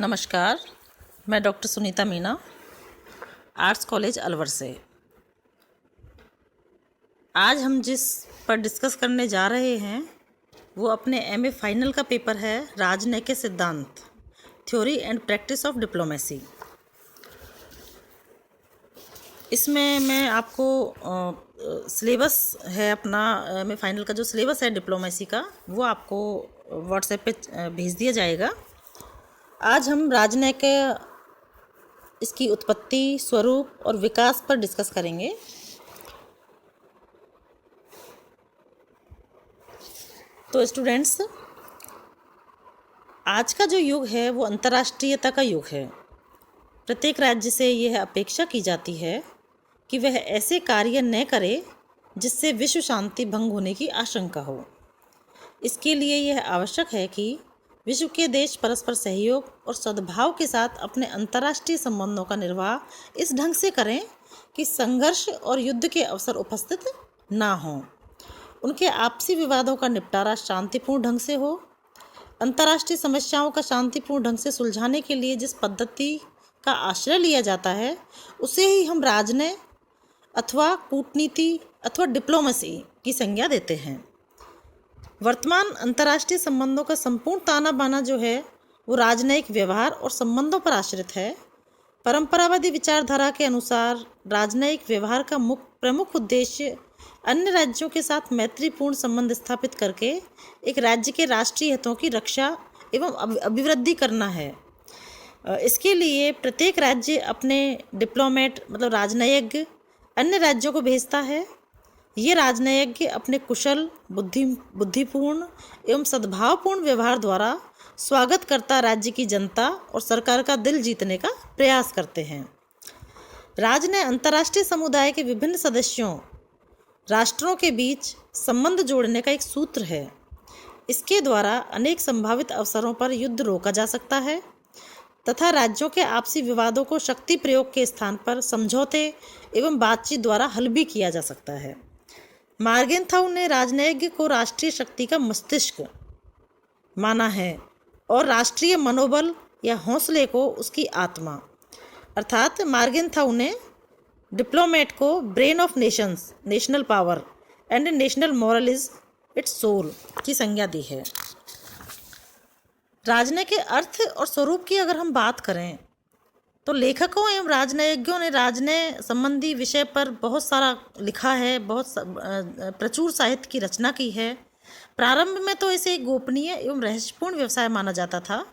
नमस्कार, मैं doctor Sunita Meena, arts college Alwar से। आज हम जिस पर डिस्कस करने जा रहे हैं वो अपने एमए फाइनल का पेपर है, राजनैतिक सिद्धांत, theory and practice of diplomacy. इसमें मैं आपको सिलेबस है अपना एमए फाइनल का जो सिलेबस है डिप्लोमेसी का, वो आपको व्हाट्सएप पे भेज दिया जाएगा। आज हम राजनैतिक, इसकी उत्पत्ति, स्वरूप और विकास पर डिस्कस करेंगे। तो स्टूडेंट्स, आज का जो युग है वो अंतर्राष्ट्रीयता का युग है। प्रत्येक राज्य से यह अपेक्षा की जाती है कि वह ऐसे कार्य न करे जिससे विश्व शांति भंग होने की आशंका हो। इसके लिए यह आवश्यक है कि विश्व के देश परस्पर सहयोग और सद्भाव के साथ अपने अंतर्राष्ट्रीय संबंधों का निर्वाह इस ढंग से करें कि संघर्ष और युद्ध के अवसर उपस्थित ना हों। उनके आपसी विवादों का निपटारा शांतिपूर्ण ढंग से हो। अंतर्राष्ट्रीय समस्याओं का शांतिपूर्ण ढंग से सुलझाने के लिए जिस पद्धति का आश्रय लिया जाता है उसे ही हम राजनय अथवा कूटनीति अथवा डिप्लोमेसी की संज्ञा देते हैं। वर्तमान अंतर्राष्ट्रीय संबंधों का संपूर्ण ताना बाना जो है वो राजनयिक व्यवहार और संबंधों पर आश्रित है। परंपरावादी विचारधारा के अनुसार राजनयिक व्यवहार का प्रमुख उद्देश्य अन्य राज्यों के साथ मैत्रीपूर्ण संबंध स्थापित करके एक राज्य के राष्ट्रीय हितों की रक्षा एवं अभिवृद्धि करना है। इसके लिए प्रत्येक राज्य अपने डिप्लोमेट मतलब राजनयिक अन्य राज्यों को भेजता है। ये राजनयिज्ञ अपने कुशल, बुद्धिपूर्ण एवं सद्भावपूर्ण व्यवहार द्वारा स्वागतकर्ता राज्य की जनता और सरकार का दिल जीतने का प्रयास करते हैं। राजनय अंतर्राष्ट्रीय समुदाय के विभिन्न सदस्यों राष्ट्रों के बीच संबंध जोड़ने का एक सूत्र है। इसके द्वारा अनेक संभावित अवसरों पर युद्ध रोका जा सकता है तथा राज्यों के आपसी विवादों को शक्ति प्रयोग के स्थान पर समझौते एवं बातचीत द्वारा हल भी किया जा सकता है। मार्गेनथाउ ने राजनयिज्ञ को राष्ट्रीय शक्ति का मस्तिष्क माना है और राष्ट्रीय मनोबल या हौसले को उसकी आत्मा, अर्थात मार्गेनथाउ ने डिप्लोमेट को brain of nations, national power and national moral is its soul की संज्ञा दी है। राजनय के अर्थ और स्वरूप की अगर हम बात करें तो लेखकों एवं राजनयिज्ञों ने राजनय संबंधी विषय पर बहुत सारा लिखा है, बहुत प्रचुर साहित्य की रचना की है। प्रारंभ में तो इसे एक गोपनीय एवं रहस्यपूर्ण व्यवसाय माना जाता था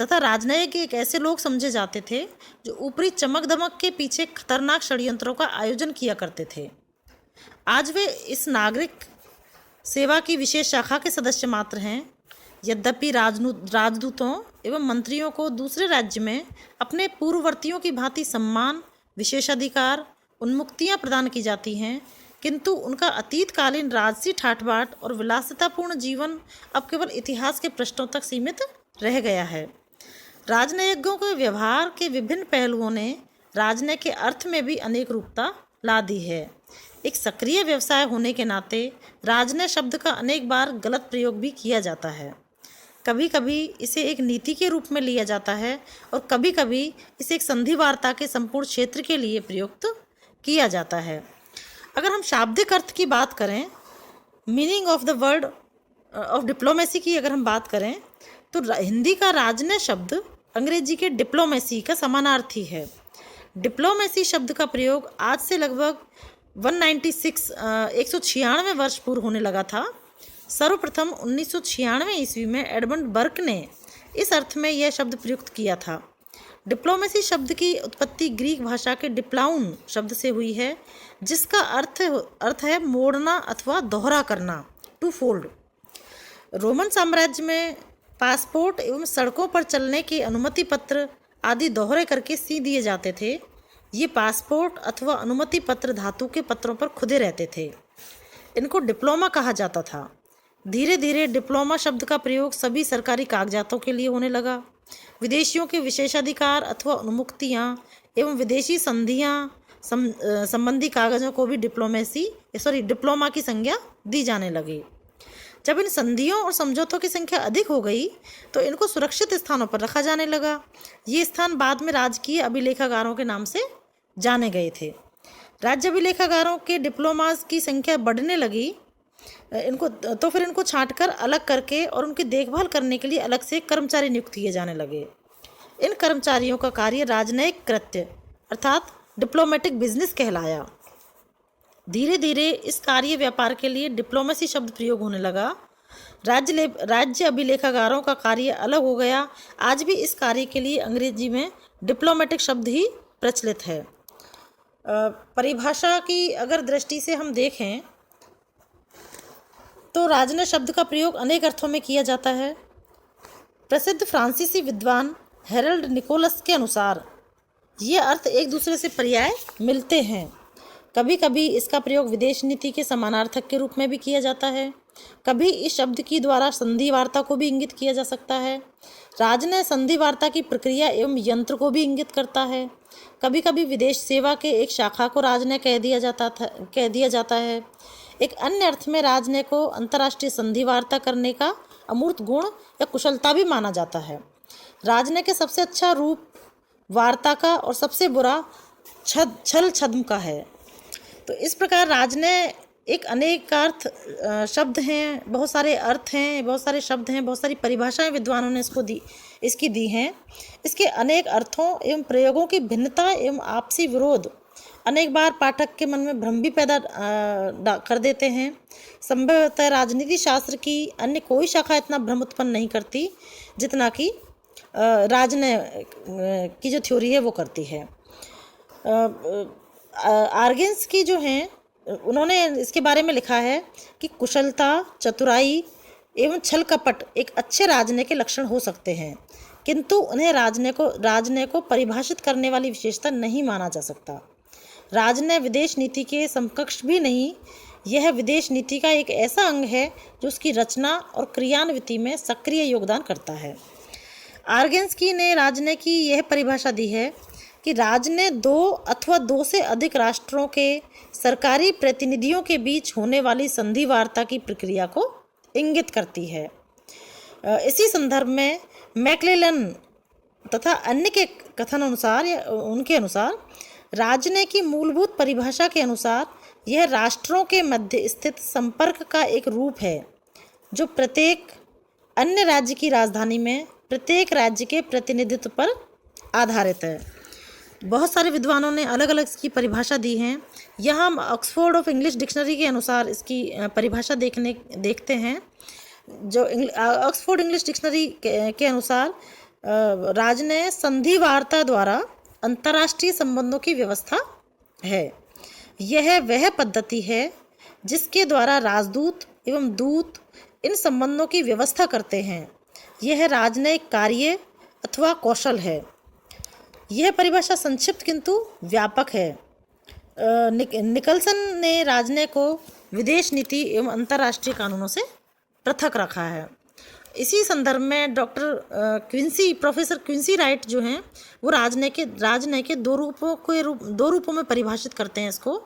तथा राजनयिज्ञ एक ऐसे लोग समझे जाते थे जो ऊपरी चमक दमक के पीछे खतरनाक षड्यंत्रों का आयोजन किया करते थे। आज वे इस नागरिक सेवा की विशेष शाखा के सदस्य मात्र हैं। यद्यपि राजदूतों एवं मंत्रियों को दूसरे राज्य में अपने पूर्ववर्तियों की भांति सम्मान, विशेषाधिकार, उन्मुक्तियां प्रदान की जाती हैं, किंतु उनका अतीतकालीन राजसी ठाठ-बाट और विलासितापूर्ण जीवन अब केवल इतिहास के पृष्ठों तक सीमित रह गया है। राजनयिज्ञों के व्यवहार के विभिन्न पहलुओं ने राजनय के अर्थ में भी अनेक रूपता ला दी है। एक सक्रिय व्यवसाय होने के नाते राजनय शब्द का अनेक बार गलत प्रयोग भी किया जाता है। कभी कभी इसे एक नीति के रूप में लिया जाता है और कभी कभी इसे एक संधि वार्ता के संपूर्ण क्षेत्र के लिए प्रयुक्त किया जाता है। अगर हम शाब्दिक अर्थ की बात करें, meaning of the word of diplomacy की अगर हम बात करें तो हिंदी का राजनय शब्द अंग्रेजी के डिप्लोमेसी का समानार्थी है। डिप्लोमेसी शब्द का प्रयोग आज से लगभग 196 वर्ष पूर्व होने लगा था। सर्वप्रथम 1996 ईस्वी में एडमंड बर्क ने इस अर्थ में यह शब्द प्रयुक्त किया था। डिप्लोमेसी शब्द की उत्पत्ति ग्रीक भाषा के डिप्लाउन शब्द से हुई है, जिसका अर्थ है मोड़ना अथवा दोहरा करना, टू फोल्ड। रोमन साम्राज्य में पासपोर्ट एवं सड़कों पर चलने के अनुमति पत्र आदि दोहरे करके सी दिए जाते थे। ये पासपोर्ट अथवा अनुमति पत्र धातु के पत्रों पर खुदे रहते थे। इनको डिप्लोमा कहा जाता था। धीरे धीरे डिप्लोमा शब्द का प्रयोग सभी सरकारी कागजातों के लिए होने लगा। विदेशियों के विशेषाधिकार अथवा उन्मुक्तियाँ एवं विदेशी संधियाँ संबंधी कागजों को भी डिप्लोमा की संज्ञा दी जाने लगी। जब इन संधियों और समझौतों की संख्या अधिक हो गई तो इनको सुरक्षित स्थानों पर रखा जाने लगा। ये स्थान बाद में राजकीय अभिलेखागारों के नाम से जाने गए थे। राज्य अभिलेखागारों के डिप्लोमास की संख्या बढ़ने लगी फिर इनको छांटकर अलग करके और उनकी देखभाल करने के लिए अलग से कर्मचारी नियुक्त किए जाने लगे। इन कर्मचारियों का कार्य राजनयिक कृत्य अर्थात डिप्लोमेटिक बिजनेस कहलाया। धीरे धीरे इस कार्य व्यापार के लिए डिप्लोमेसी शब्द प्रयोग होने लगा। राज्य अभिलेखागारों का कार्य अलग हो गया। आज भी इस कार्य के लिए अंग्रेजी में डिप्लोमेटिक शब्द ही प्रचलित है। परिभाषा की अगर दृष्टि से हम देखें तो राजनय शब्द का प्रयोग अनेक अर्थों में किया जाता है। प्रसिद्ध फ्रांसीसी विद्वान हेरल्ड निकोलस के अनुसार ये अर्थ एक दूसरे से पर्याय मिलते हैं। कभी कभी इसका प्रयोग विदेश नीति के समानार्थक के रूप में भी किया जाता है। कभी इस शब्द की द्वारा संधि वार्ता को भी इंगित किया जा सकता है। राजनय संधि वार्ता की प्रक्रिया एवं यंत्र को भी इंगित करता है। कभी कभी विदेश सेवा के एक शाखा को राजनय कह दिया जाता है। एक अन्य अर्थ में राजनय को अंतर्राष्ट्रीय संधि वार्ता करने का अमूर्त गुण या कुशलता भी माना जाता है। राजनय के सबसे अच्छा रूप वार्ता का और सबसे बुरा छल छद्म का है। तो इस प्रकार राजनय एक अनेकार्थ शब्द हैं, बहुत सारे अर्थ हैं, बहुत सारे शब्द हैं, बहुत सारी परिभाषाएं विद्वानों ने इसकी दी हैं। इसके अनेक अर्थों एवं प्रयोगों की भिन्नता एवं आपसी विरोध अनेक बार पाठक के मन में भ्रम भी पैदा कर देते हैं। संभवतः राजनीति शास्त्र की अन्य कोई शाखा इतना भ्रम उत्पन्न नहीं करती जितना कि राजनय की जो थ्योरी है वो करती है। आर्गेन्स की जो हैं उन्होंने इसके बारे में लिखा है कि कुशलता, चतुराई एवं छल कपट एक अच्छे राजनय के लक्षण हो सकते हैं, किंतु उन्हें राजनय को परिभाषित करने वाली विशेषता नहीं माना जा सकता। राजनय विदेश नीति के समकक्ष भी नहीं, यह विदेश नीति का एक ऐसा अंग है जो उसकी रचना और क्रियान्विति में सक्रिय योगदान करता है। आर्गेन्स्की ने राजनय की यह परिभाषा दी है कि राजनय दो अथवा दो से अधिक राष्ट्रों के सरकारी प्रतिनिधियों के बीच होने वाली संधि वार्ता की प्रक्रिया को इंगित करती है। इसी संदर्भ में मैक्लेलन तथा अन्य के कथन अनुसार या उनके अनुसार राजनय की मूलभूत परिभाषा के अनुसार यह राष्ट्रों के मध्य स्थित संपर्क का एक रूप है जो प्रत्येक अन्य राज्य की राजधानी में प्रत्येक राज्य के प्रतिनिधित्व पर आधारित है। बहुत सारे विद्वानों ने अलग अलग इसकी परिभाषा दी हैं। यहाँ हम ऑक्सफोर्ड ऑफ इंग्लिश डिक्शनरी के अनुसार इसकी परिभाषा देखते हैं। जो ऑक्सफोर्ड इंग्लिश डिक्शनरी के अनुसार राजनय संधि वार्ता द्वारा अंतर्राष्ट्रीय संबंधों की व्यवस्था है। यह वह पद्धति है जिसके द्वारा राजदूत एवं दूत इन संबंधों की व्यवस्था करते हैं। यह राजनयिक कार्य अथवा कौशल है। यह परिभाषा संक्षिप्त किंतु व्यापक है। निकलसन ने राजनय को विदेश नीति एवं अंतर्राष्ट्रीय कानूनों से पृथक रखा है। इसी संदर्भ में प्रोफेसर क्विंसी राइट जो हैं वो राजनय के दो रूपों में परिभाषित करते हैं इसको।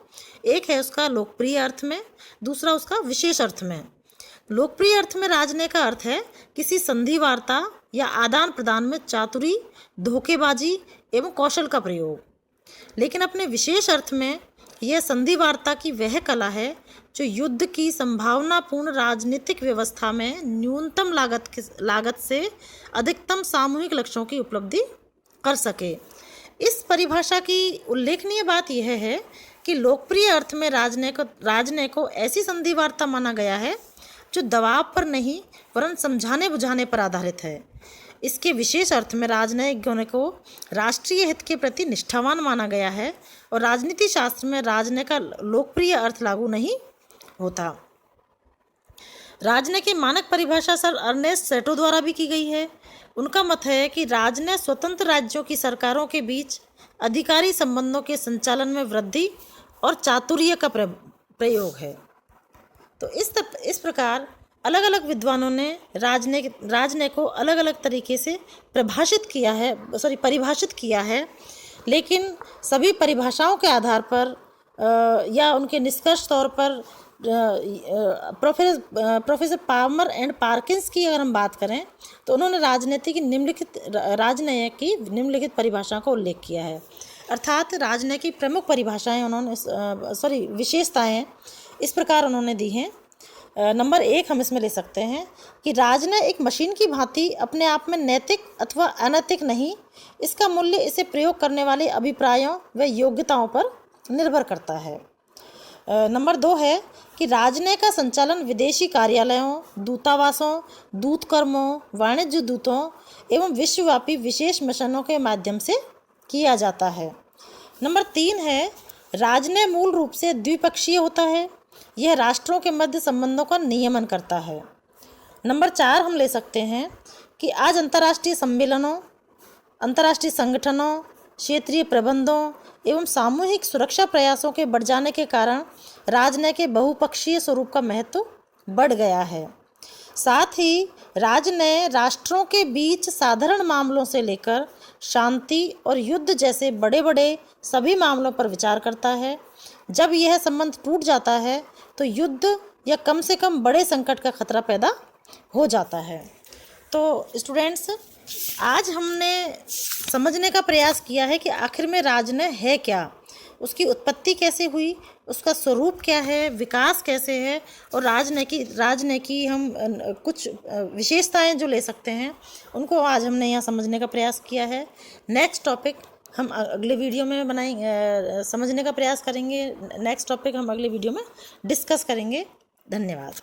एक है उसका लोकप्रिय अर्थ में, दूसरा उसका विशेष अर्थ में। लोकप्रिय अर्थ में राजनय का अर्थ है किसी संधि वार्ता या आदान प्रदान में चातुरी, धोखेबाजी एवं कौशल का प्रयोग। लेकिन अपने विशेष अर्थ में यह संधि वार्ता की वह कला है जो युद्ध की संभावनापूर्ण राजनीतिक व्यवस्था में न्यूनतम लागत से अधिकतम सामूहिक लक्ष्यों की उपलब्धि कर सके। इस परिभाषा की उल्लेखनीय बात यह है कि लोकप्रिय अर्थ में राजनय को ऐसी संधि वार्ता माना गया है जो दबाव पर नहीं वरन समझाने बुझाने पर आधारित है। इसके विशेष अर्थ में राजनयिकों को राष्ट्रीय हित के प्रति निष्ठावान माना गया है और राजनीति शास्त्र में राजनय का लोकप्रिय अर्थ लागू नहीं होता। राजनय की मानक परिभाषा सर अर्नेस्ट सेटो द्वारा भी की गई है। उनका मत है कि राजनय स्वतंत्र राज्यों की सरकारों के बीच अधिकारी संबंधों के संचालन में वृद्धि और चातुर्य का प्रयोग है। तो इस प्रकार अलग अलग विद्वानों ने राजनय को अलग अलग तरीके से परिभाषित किया है, लेकिन सभी परिभाषाओं के आधार पर या उनके निष्कर्ष तौर पर प्रोफेसर पामर एंड पार्किंस की अगर हम बात करें तो उन्होंने राजनय की निम्नलिखित परिभाषा का उल्लेख किया है। अर्थात राजनय की प्रमुख परिभाषाएं उन्होंने विशेषताएं इस प्रकार उन्होंने दी हैं। नंबर 1 हम इसमें ले सकते हैं कि राजनय एक मशीन की भांति अपने आप में नैतिक अथवा अनैतिक नहीं, इसका मूल्य इसे प्रयोग करने वाले अभिप्रायों व योग्यताओं पर निर्भर करता है। नंबर 2 है कि राजनय का संचालन विदेशी कार्यालयों, दूतावासों, दूतकर्मों, वाणिज्य दूतों एवं विश्वव्यापी विशेष मिशनों के माध्यम से किया जाता है। नंबर 3 है राजनय मूल रूप से द्विपक्षीय होता है, यह राष्ट्रों के मध्य संबंधों का नियमन करता है। नंबर 4 हम ले सकते हैं कि आज अंतर्राष्ट्रीय सम्मेलनों, अंतर्राष्ट्रीय संगठनों, क्षेत्रीय प्रबंधों एवं सामूहिक सुरक्षा प्रयासों के बढ़ जाने के कारण राजनय के बहुपक्षीय स्वरूप का महत्व बढ़ गया है। साथ ही राजनय राष्ट्रों के बीच साधारण मामलों से लेकर शांति और युद्ध जैसे बड़े बड़े सभी मामलों पर विचार करता है। जब यह संबंध टूट जाता है तो युद्ध या कम से कम बड़े संकट का खतरा पैदा हो जाता है। तो स्टूडेंट्स, आज हमने समझने का प्रयास किया है कि आखिर में राजनय है क्या, उसकी उत्पत्ति कैसे हुई, उसका स्वरूप क्या है, विकास कैसे है, और राजनय की हम कुछ विशेषताएं जो ले सकते हैं उनको आज हमने यहाँ समझने का प्रयास किया है। नेक्स्ट टॉपिक हम अगले वीडियो में समझने का प्रयास करेंगे। नेक्स्ट टॉपिक हम अगले वीडियो में डिस्कस करेंगे। धन्यवाद।